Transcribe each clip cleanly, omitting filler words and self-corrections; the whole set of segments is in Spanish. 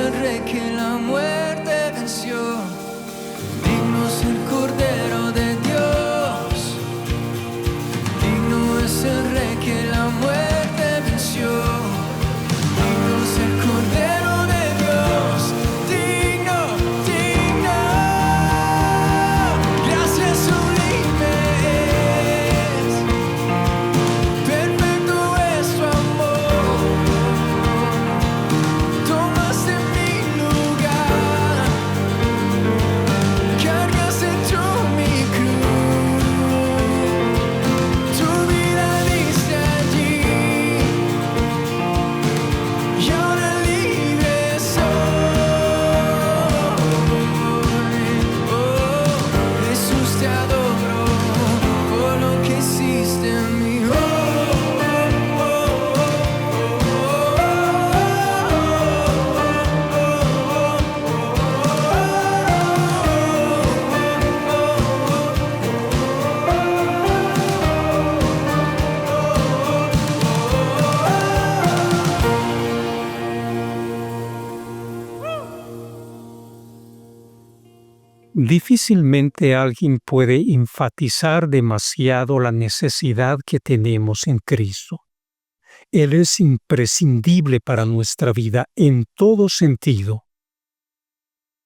el Rey que la muerte venció. Digno es el Cordero de Dios. Digno es el Rey que la muerte venció. Digno es el Cordero de Dios. Digno, digno. Gracias sublimes. Perfecto es tu amor. Tomaste mi lugar. Cargaste tú mi cruz. Tu vida diste allí. Y ahora libre soy. Oh, Jesús, te adoro por lo que hiciste en mí. Oh, Difícilmente alguien puede enfatizar demasiado la necesidad que tenemos en Cristo. Él es imprescindible para nuestra vida en todo sentido.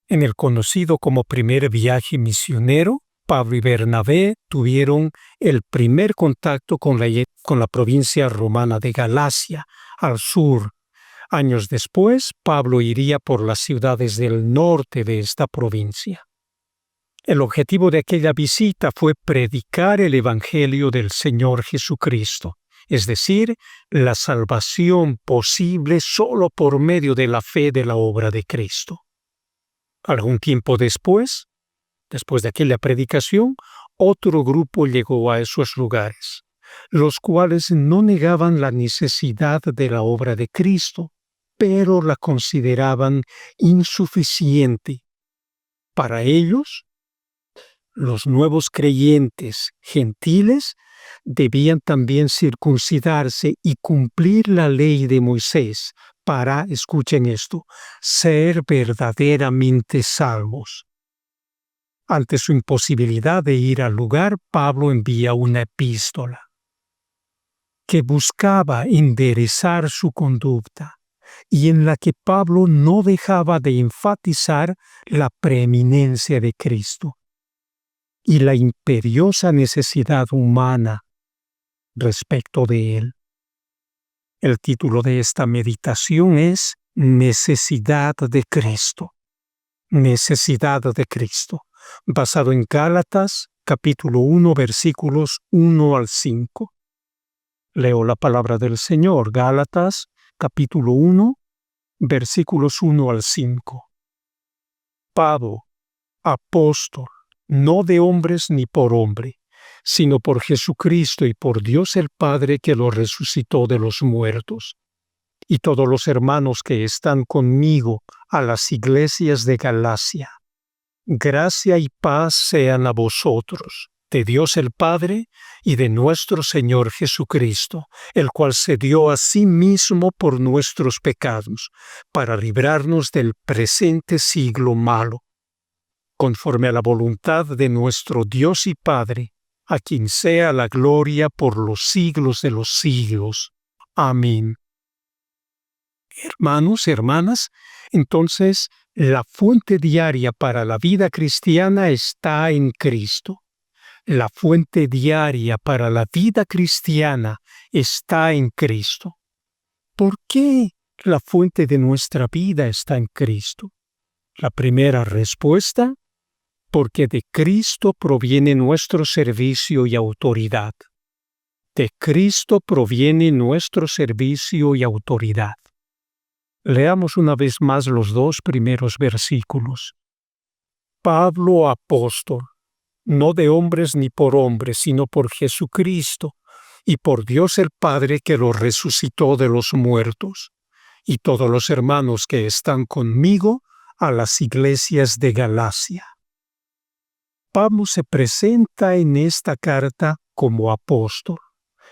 En el conocido como primer viaje misionero, Pablo y Bernabé tuvieron el primer contacto con la provincia romana de Galacia, al sur. Años después, Pablo iría por las ciudades del norte de esta provincia. El objetivo de aquella visita fue predicar el Evangelio del Señor Jesucristo, es decir, la salvación posible solo por medio de la fe de la obra de Cristo. Algún tiempo después de aquella predicación, otro grupo llegó a esos lugares, los cuales no negaban la necesidad de la obra de Cristo, pero la consideraban insuficiente. Para ellos, los nuevos creyentes gentiles debían también circuncidarse y cumplir la ley de Moisés para, escuchen esto, ser verdaderamente salvos. Ante su imposibilidad de ir al lugar, Pablo envía una epístola que buscaba enderezar su conducta y en la que Pablo no dejaba de enfatizar la preeminencia de Cristo y la imperiosa necesidad humana respecto de él. El título de esta meditación es Necesidad de Cristo. Necesidad de Cristo, basado en Gálatas, capítulo 1, versículos 1 al 5. Leo la palabra del Señor, Gálatas, capítulo 1, versículos 1 al 5. Pablo, apóstol, no de hombres ni por hombre, sino por Jesucristo y por Dios el Padre que lo resucitó de los muertos, y todos los hermanos que están conmigo a las iglesias de Galacia. Gracia y paz sean a vosotros, de Dios el Padre y de nuestro Señor Jesucristo, el cual se dio a sí mismo por nuestros pecados, para librarnos del presente siglo malo, conforme a la voluntad de nuestro Dios y Padre, a quien sea la gloria por los siglos de los siglos. Amén. Hermanos, hermanas, entonces la fuente diaria para la vida cristiana está en Cristo. La fuente diaria para la vida cristiana está en Cristo. ¿Por qué la fuente de nuestra vida está en Cristo? La primera respuesta: porque de Cristo proviene nuestro servicio y autoridad. De Cristo proviene nuestro servicio y autoridad. Leamos una vez más los dos primeros versículos. Pablo, apóstol, no de hombres ni por hombres, sino por Jesucristo y por Dios el Padre que lo resucitó de los muertos, y todos los hermanos que están conmigo a las iglesias de Galacia. Pablo se presenta en esta carta como apóstol,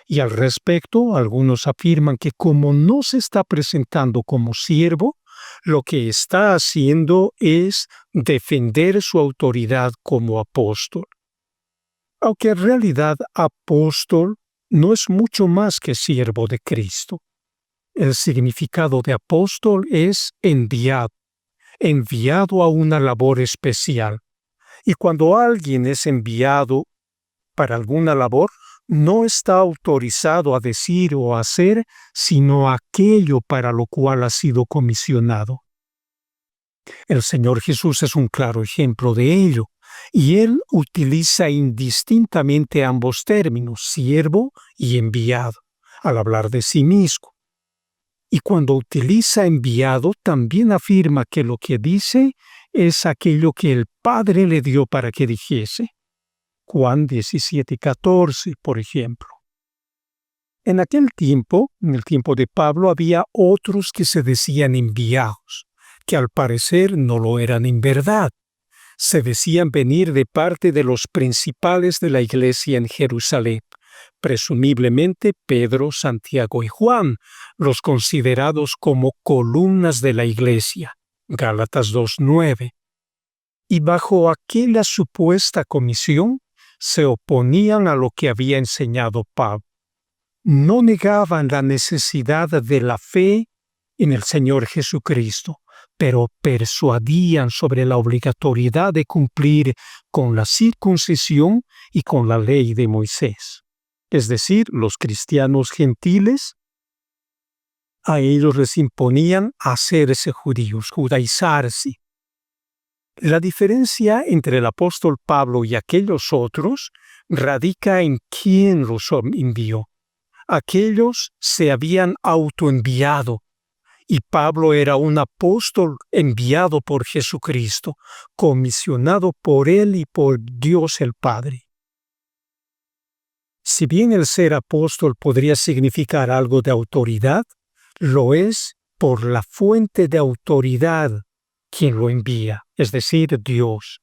y al respecto algunos afirman que como no se está presentando como siervo, lo que está haciendo es defender su autoridad como apóstol. Aunque en realidad apóstol no es mucho más que siervo de Cristo. El significado de apóstol es enviado a una labor especial. Y cuando alguien es enviado para alguna labor, no está autorizado a decir o hacer sino aquello para lo cual ha sido comisionado. El Señor Jesús es un claro ejemplo de ello, y Él utiliza indistintamente ambos términos, siervo y enviado, al hablar de sí mismo. Y cuando utiliza enviado, también afirma que lo que dice es aquello que el Padre le dio para que dijese. Juan 17:14, por ejemplo. En aquel tiempo, en el tiempo de Pablo, había otros que se decían enviados, que al parecer no lo eran en verdad. Se decían venir de parte de los principales de la iglesia en Jerusalén, presumiblemente Pedro, Santiago y Juan, los considerados como columnas de la iglesia, Gálatas 2:9. Y bajo aquella supuesta comisión, se oponían a lo que había enseñado Pablo. No negaban la necesidad de la fe en el Señor Jesucristo, pero persuadían sobre la obligatoriedad de cumplir con la circuncisión y con la ley de Moisés. Es decir, los cristianos gentiles, a ellos les imponían hacerse judíos, judaizarse. La diferencia entre el apóstol Pablo y aquellos otros radica en quién los envió. Aquellos se habían autoenviado y Pablo era un apóstol enviado por Jesucristo, comisionado por Él y por Dios el Padre. Si bien el ser apóstol podría significar algo de autoridad, lo es por la fuente de autoridad quien lo envía, es decir, Dios.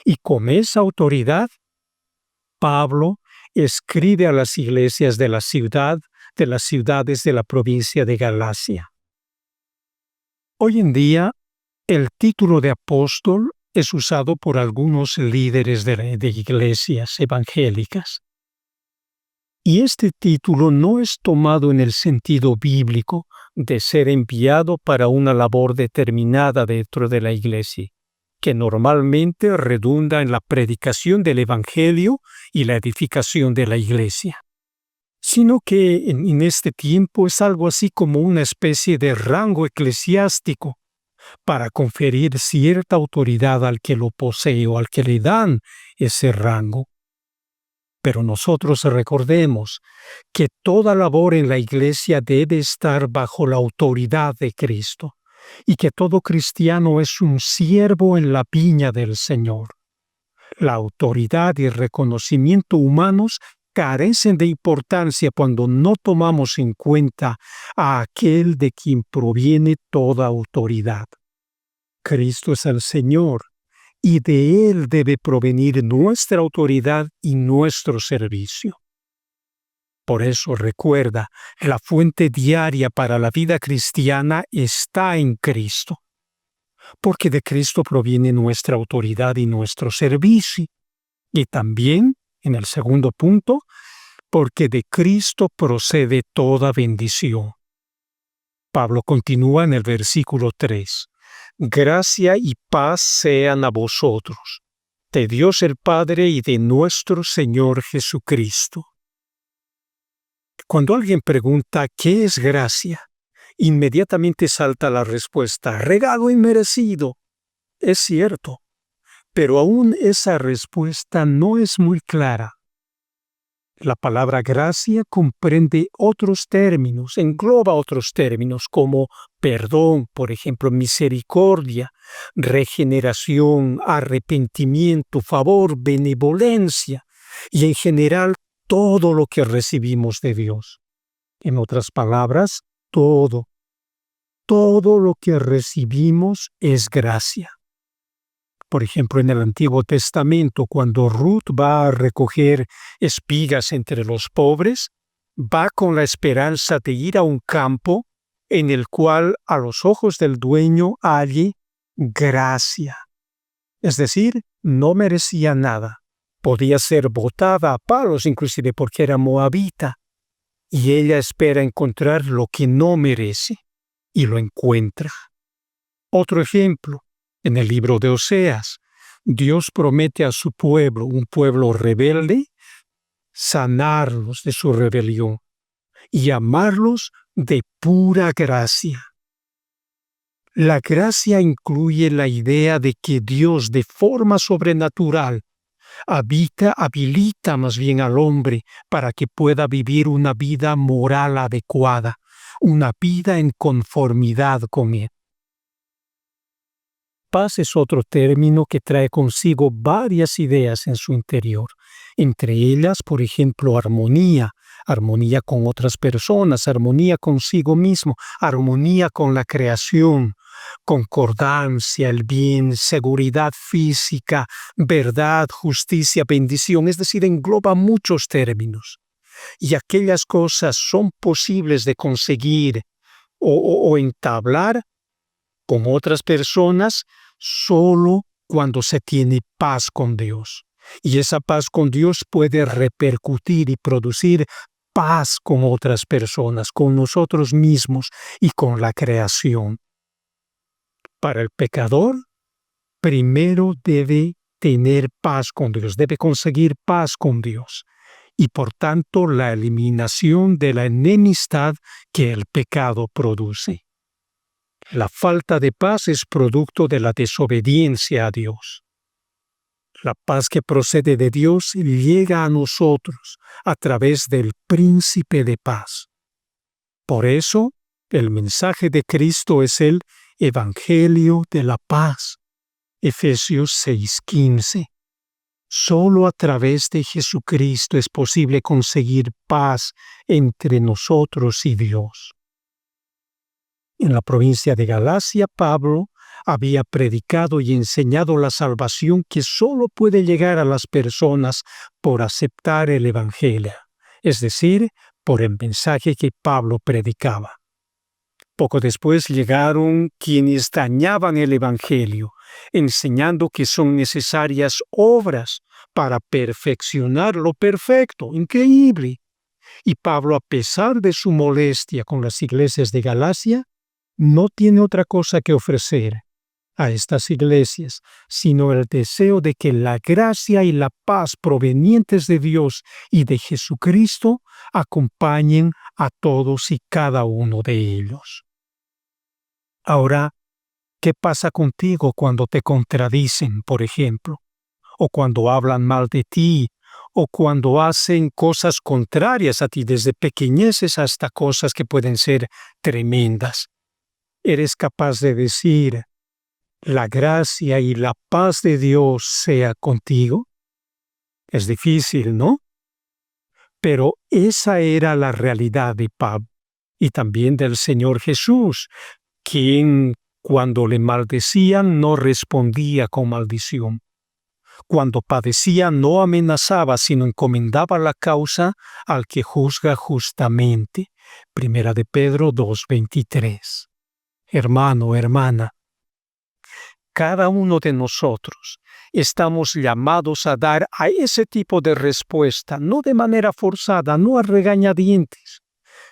Y con esa autoridad, Pablo escribe a las iglesias de las ciudades de la provincia de Galacia. Hoy en día, el título de apóstol es usado por algunos líderes de iglesias evangélicas. Y este título no es tomado en el sentido bíblico de ser enviado para una labor determinada dentro de la iglesia, que normalmente redunda en la predicación del Evangelio y la edificación de la iglesia, sino que en este tiempo es algo así como una especie de rango eclesiástico para conferir cierta autoridad al que lo posee o al que le dan ese rango. Pero nosotros recordemos que toda labor en la iglesia debe estar bajo la autoridad de Cristo y que todo cristiano es un siervo en la viña del Señor. La autoridad y reconocimiento humanos carecen de importancia cuando no tomamos en cuenta a aquel de quien proviene toda autoridad. Cristo es el Señor. Y de Él debe provenir nuestra autoridad y nuestro servicio. Por eso recuerda, la fuente diaria para la vida cristiana está en Cristo, porque de Cristo proviene nuestra autoridad y nuestro servicio. Y también, en el segundo punto, porque de Cristo procede toda bendición. Pablo continúa en el versículo 3. Gracia y paz sean a vosotros, de Dios el Padre y de nuestro Señor Jesucristo. Cuando alguien pregunta ¿qué es gracia?, inmediatamente salta la respuesta: regalo inmerecido. Es cierto, pero aún esa respuesta no es muy clara. La palabra gracia comprende otros términos, engloba otros términos como perdón, por ejemplo, misericordia, regeneración, arrepentimiento, favor, benevolencia y en general todo lo que recibimos de Dios. En otras palabras, todo lo que recibimos es gracia. Por ejemplo, en el Antiguo Testamento, cuando Ruth va a recoger espigas entre los pobres, va con la esperanza de ir a un campo en el cual a los ojos del dueño halle gracia. Es decir, no merecía nada. Podía ser botada a palos inclusive porque era moabita. Y ella espera encontrar lo que no merece. Y lo encuentra. Otro ejemplo, en el libro de Oseas, Dios promete a su pueblo, un pueblo rebelde, sanarlos de su rebelión y amarlos de pura gracia. La gracia incluye la idea de que Dios, de forma sobrenatural, habilita más bien al hombre para que pueda vivir una vida moral adecuada, una vida en conformidad con Él. Paz es otro término que trae consigo varias ideas en su interior. Entre ellas, por ejemplo, armonía con otras personas, armonía consigo mismo, armonía con la creación, concordancia, el bien, seguridad física, verdad, justicia, bendición, es decir, engloba muchos términos. Y aquellas cosas son posibles de conseguir o entablar con otras personas solo cuando se tiene paz con Dios. Y esa paz con Dios puede repercutir y producir paz con otras personas, con nosotros mismos y con la creación. Para el pecador, primero debe tener paz con Dios, debe conseguir paz con Dios y por tanto la eliminación de la enemistad que el pecado produce. La falta de paz es producto de la desobediencia a Dios. La paz que procede de Dios llega a nosotros a través del Príncipe de Paz. Por eso, el mensaje de Cristo es el Evangelio de la Paz. Efesios 6:15. Solo a través de Jesucristo es posible conseguir paz entre nosotros y Dios. En la provincia de Galacia, Pablo había predicado y enseñado la salvación que solo puede llegar a las personas por aceptar el Evangelio, es decir, por el mensaje que Pablo predicaba. Poco después llegaron quienes dañaban el Evangelio, enseñando que son necesarias obras para perfeccionar lo perfecto. Increíble. Y Pablo, a pesar de su molestia con las iglesias de Galacia, no tiene otra cosa que ofrecer a estas iglesias, sino el deseo de que la gracia y la paz provenientes de Dios y de Jesucristo acompañen a todos y cada uno de ellos. Ahora, ¿qué pasa contigo cuando te contradicen, por ejemplo? O cuando hablan mal de ti, o cuando hacen cosas contrarias a ti, desde pequeñeces hasta cosas que pueden ser tremendas? ¿Eres capaz de decir, la gracia y la paz de Dios sea contigo? Es difícil, ¿no? Pero esa era la realidad de Pablo y también del Señor Jesús, quien, cuando le maldecían, no respondía con maldición. Cuando padecía, no amenazaba, sino encomendaba la causa al que juzga justamente. Primera de Pedro 2:23. Hermano, hermana, cada uno de nosotros estamos llamados a dar a ese tipo de respuesta, no de manera forzada, no a regañadientes,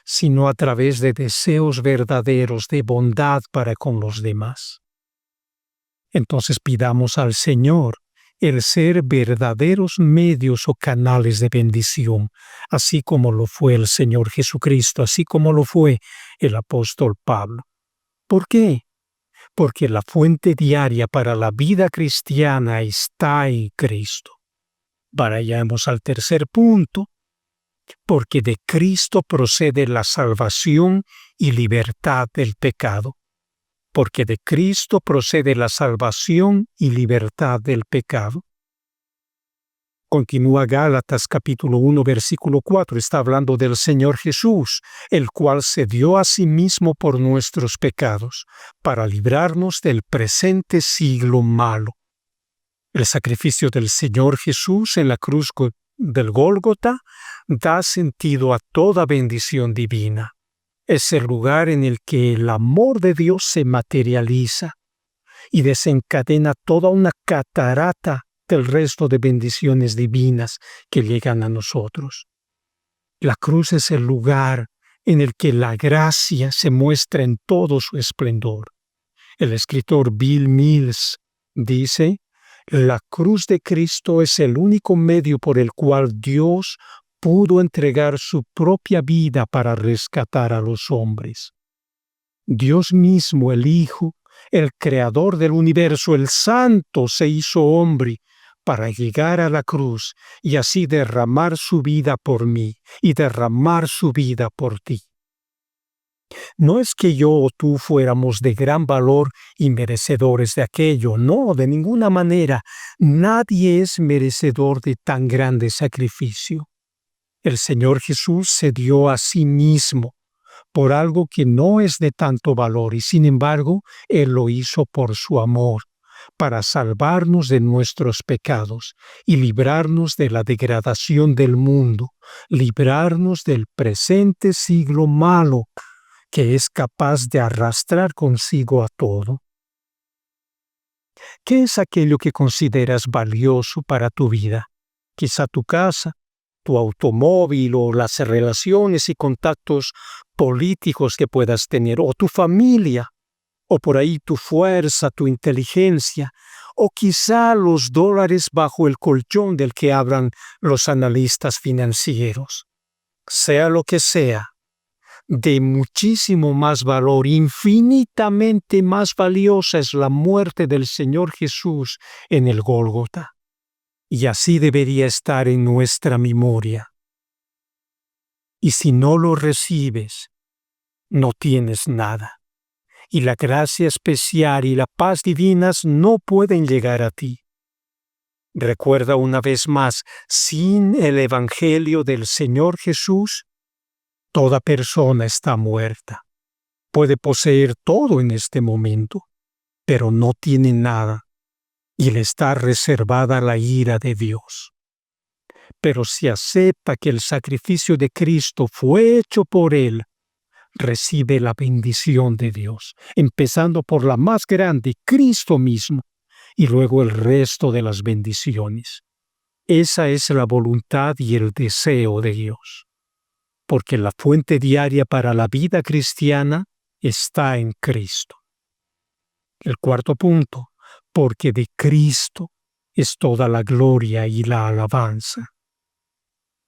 sino a través de deseos verdaderos de bondad para con los demás. Entonces pidamos al Señor el ser verdaderos medios o canales de bendición, así como lo fue el Señor Jesucristo, así como lo fue el apóstol Pablo. ¿Por qué? Porque la fuente diaria para la vida cristiana está en Cristo. Vayamos al tercer punto. Porque de Cristo procede la salvación y libertad del pecado. Porque de Cristo procede la salvación y libertad del pecado. Continúa Gálatas capítulo 1, versículo 4, está hablando del Señor Jesús, el cual se dio a sí mismo por nuestros pecados, para librarnos del presente siglo malo. El sacrificio del Señor Jesús en la cruz del Gólgota da sentido a toda bendición divina. Es el lugar en el que el amor de Dios se materializa y desencadena toda una catarata del resto de bendiciones divinas que llegan a nosotros. La cruz es el lugar en el que la gracia se muestra en todo su esplendor. El escritor Bill Mills dice: la cruz de Cristo es el único medio por el cual Dios pudo entregar su propia vida para rescatar a los hombres. Dios mismo, el Hijo, el Creador del universo, el Santo, se hizo hombre para llegar a la cruz y así derramar su vida por mí y derramar su vida por ti. No es que yo o tú fuéramos de gran valor y merecedores de aquello, no, de ninguna manera. Nadie es merecedor de tan grande sacrificio. El Señor Jesús se dio a sí mismo por algo que no es de tanto valor y sin embargo Él lo hizo por su amor, para salvarnos de nuestros pecados y librarnos de la degradación del mundo, librarnos del presente siglo malo que es capaz de arrastrar consigo a todo. ¿Qué es aquello que consideras valioso para tu vida? Quizá tu casa, tu automóvil o las relaciones y contactos políticos que puedas tener, o tu familia, o por ahí tu fuerza, tu inteligencia, o quizá los dólares bajo el colchón del que hablan los analistas financieros. Sea lo que sea, de muchísimo más valor, infinitamente más valiosa es la muerte del Señor Jesús en el Gólgota. Y así debería estar en nuestra memoria. Y si no lo recibes, no tienes nada. Y la gracia especial y la paz divinas no pueden llegar a ti. Recuerda una vez más, sin el Evangelio del Señor Jesús, toda persona está muerta. Puede poseer todo en este momento, pero no tiene nada, y le está reservada la ira de Dios. Pero si acepta que el sacrificio de Cristo fue hecho por Él, recibe la bendición de Dios, empezando por la más grande, Cristo mismo, y luego el resto de las bendiciones. Esa es la voluntad y el deseo de Dios, porque la fuente diaria para la vida cristiana está en Cristo. El cuarto punto, porque de Cristo es toda la gloria y la alabanza.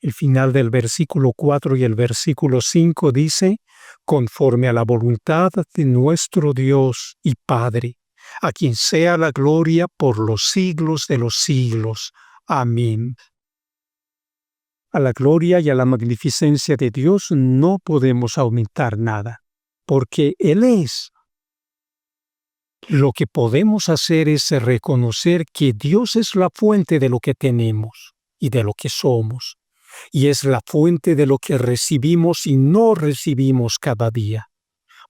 El final del versículo 4 y el versículo 5 dice: conforme a la voluntad de nuestro Dios y Padre, a quien sea la gloria por los siglos de los siglos. Amén. A la gloria y a la magnificencia de Dios no podemos aumentar nada, porque Él es. Lo que podemos hacer es reconocer que Dios es la fuente de lo que tenemos y de lo que somos, y es la fuente de lo que recibimos y no recibimos cada día,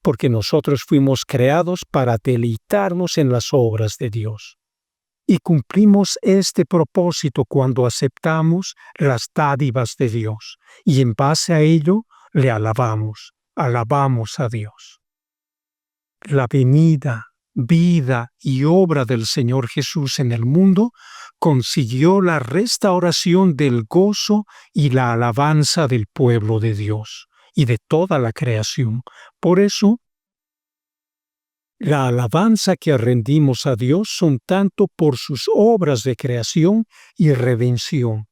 porque nosotros fuimos creados para deleitarnos en las obras de Dios. Y cumplimos este propósito cuando aceptamos las dádivas de Dios, y en base a ello le alabamos a Dios. La venida, vida y obra del Señor Jesús en el mundo consiguió la restauración del gozo y la alabanza del pueblo de Dios y de toda la creación. Por eso, la alabanza que rendimos a Dios son tanto por sus obras de creación y redención.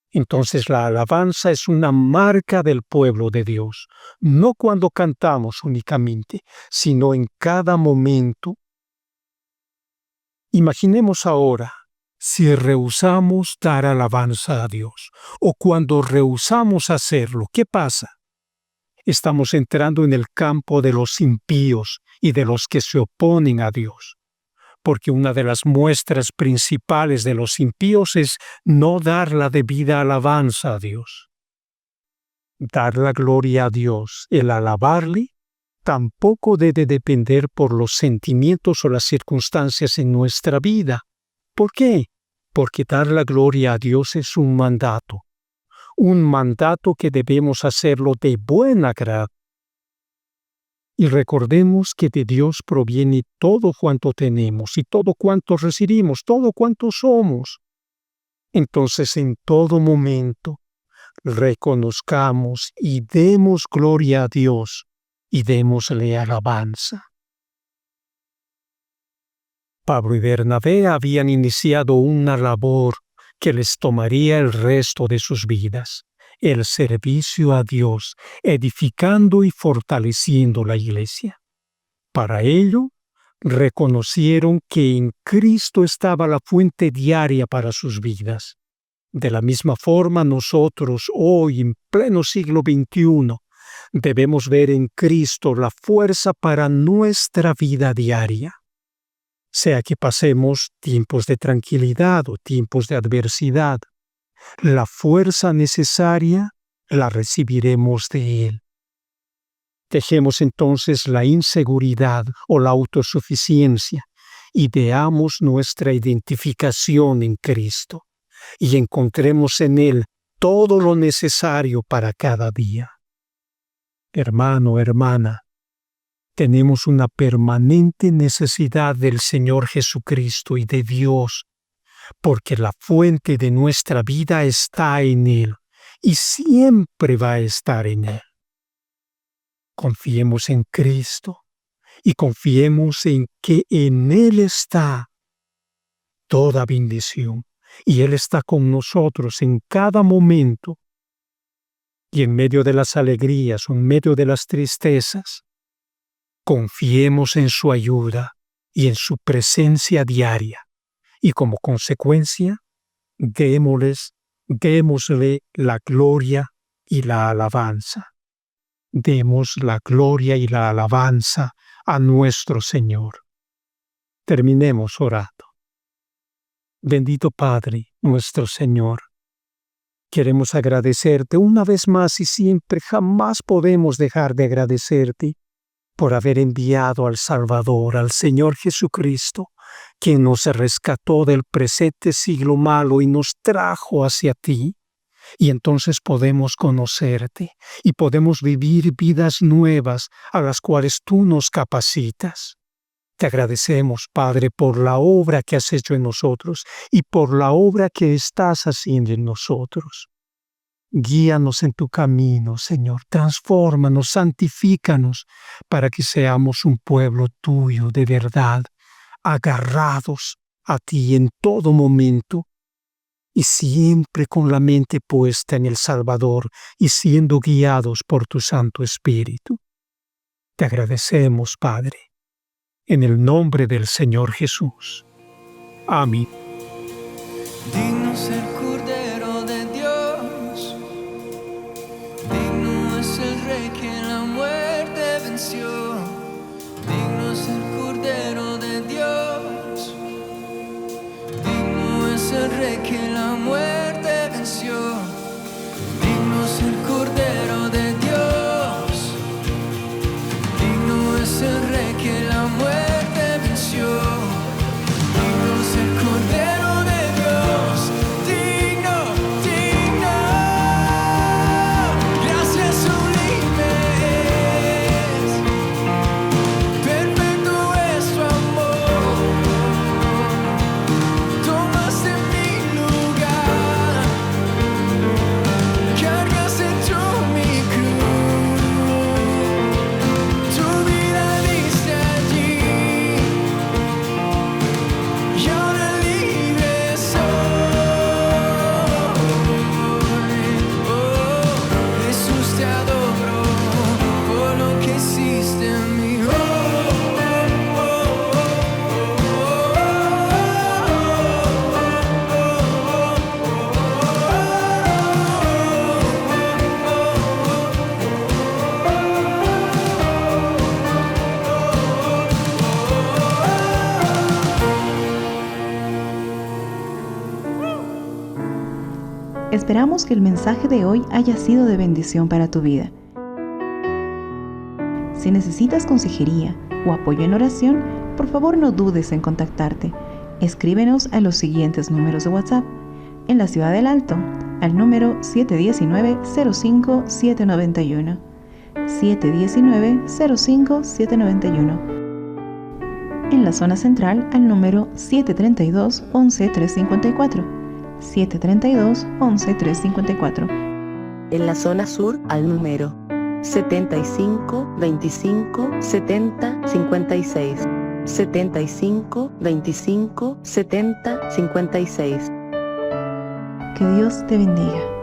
Entonces la alabanza es una marca del pueblo de Dios, no cuando cantamos únicamente, sino en cada momento. Imaginemos ahora si rehusamos dar alabanza a Dios, o cuando rehusamos hacerlo, ¿qué pasa? Estamos entrando en el campo de los impíos y de los que se oponen a Dios, porque una de las muestras principales de los impíos es no dar la debida alabanza a Dios. Dar la gloria a Dios, el alabarle, tampoco debe depender por los sentimientos o las circunstancias en nuestra vida. ¿Por qué? Porque dar la gloria a Dios es un mandato que debemos hacerlo de buen agrado. Y recordemos que de Dios proviene todo cuanto tenemos y todo cuanto recibimos, todo cuanto somos. Entonces, en todo momento, reconozcamos y demos gloria a Dios y démosle alabanza. Pablo y Bernabé habían iniciado una labor que les tomaría el resto de sus vidas, el servicio a Dios, edificando y fortaleciendo la iglesia. Para ello, reconocieron que en Cristo estaba la fuente diaria para sus vidas. De la misma forma, nosotros hoy, en pleno siglo XXI, debemos ver en Cristo la fuerza para nuestra vida diaria. Sea que pasemos tiempos de tranquilidad o tiempos de adversidad, la fuerza necesaria la recibiremos de Él. Dejemos entonces la inseguridad o la autosuficiencia y veamos nuestra identificación en Cristo y encontremos en Él todo lo necesario para cada día. Hermano, hermana, tenemos una permanente necesidad del Señor Jesucristo y de Dios, porque la fuente de nuestra vida está en Él y siempre va a estar en Él. Confiemos en Cristo y confiemos en que en Él está toda bendición y Él está con nosotros en cada momento y en medio de las alegrías o en medio de las tristezas. Confiemos en su ayuda y en su presencia diaria y como consecuencia démosle la gloria y la alabanza. Demos la gloria y la alabanza a nuestro Señor. Terminemos orando. Bendito Padre, nuestro Señor, queremos agradecerte una vez más y siempre, jamás podemos dejar de agradecerte por haber enviado al Salvador, al Señor Jesucristo, quien nos rescató del presente siglo malo y nos trajo hacia ti. Y entonces podemos conocerte y podemos vivir vidas nuevas a las cuales tú nos capacitas. Te agradecemos, Padre, por la obra que has hecho en nosotros y por la obra que estás haciendo en nosotros. Guíanos en tu camino, Señor. Transfórmanos, santifícanos, para que seamos un pueblo tuyo de verdad, agarrados a ti en todo momento y siempre con la mente puesta en el Salvador y siendo guiados por tu Santo Espíritu. Te agradecemos, Padre, en el nombre del Señor Jesús. Amén. Digno es el Cordero de Dios, digno es el Rey que la muerte venció, digno es el Cordero de Dios, digno es el Rey que la muerte venció, digno es el Cordero de Dios, digno es el Rey que la muerte venció, digno es el Cordero de Dios, digno, digno, gracias sublimes, perfecto es tu amor, tomaste mi lugar, cargas en mi cruz, tu vida diste allí, y ahora libre soy. Oh, Jesús, te adoro por lo que hiciste en mí. Esperamos que el mensaje de hoy haya sido de bendición para tu vida. Si necesitas consejería o apoyo en oración, por favor no dudes en contactarte. Escríbenos a los siguientes números de WhatsApp. En la Ciudad del Alto, al número 719-05791. 719-05791. En la zona central al número 732-11354. 732-11354. En la zona sur al número 75 25 70 56. 75 25 70 56. Que Dios te bendiga.